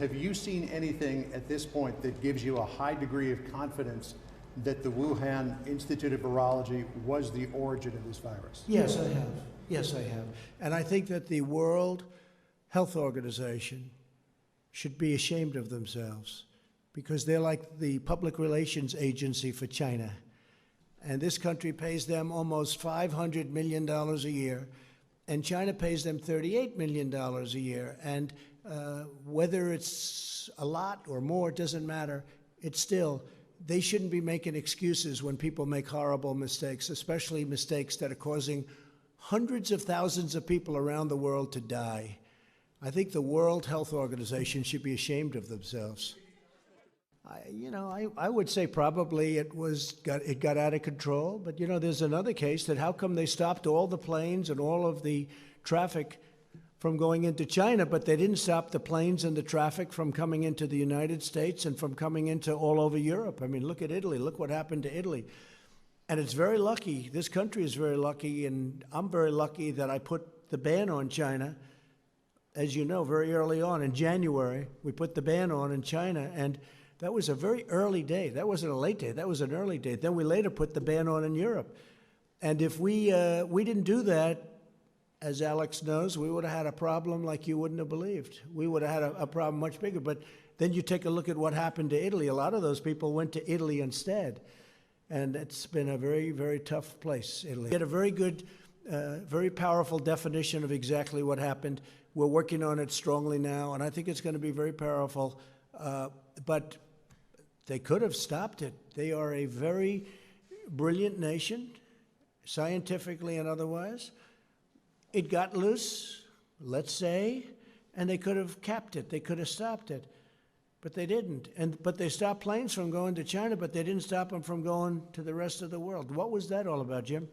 Have you seen anything at this point that gives you a high degree of confidence that the Wuhan Institute of Virology was the origin of this virus? Yes, I have. Yes, I have. And I think that the World Health Organization should be ashamed of themselves because they're like the public relations agency for China. And this country pays them almost $500 million a year, and China pays them $38 million a year. And whether it's a lot or more, it doesn't matter. It's still, they shouldn't be making excuses when people make horrible mistakes, especially mistakes that are causing hundreds of thousands of people around the world to die. I think the World Health Organization should be ashamed of themselves. I would say probably it got out of control, but there's another case that how come they stopped all the planes and all of the traffic from going into China, but they didn't stop the planes and the traffic from coming into the United States and from coming into all over Europe. I mean, look at Italy. Look what happened to Italy. And it's very lucky. This country is very lucky, and I'm very lucky that I put the ban on China. As you know, very early on in January, we put the ban on in China, and that was a very early date. That wasn't a late date. That was an early date. Then we later put the ban on in Europe. And if we didn't do that, as Alex knows, we would have had a problem like you wouldn't have believed. We would have had a problem much bigger. But then you take a look at what happened to Italy. A lot of those people went to Italy instead. And it's been a very, very tough place, Italy. We had a very good, very powerful definition of exactly what happened. We're working on it strongly now, and I think it's going to be very powerful. But they could have stopped it. They are a very brilliant nation, scientifically and otherwise. It got loose, let's say, and they could have capped it. They could have stopped it, but they didn't. But they stopped planes from going to China, but they didn't stop them from going to the rest of the world. What was that all about, Jim?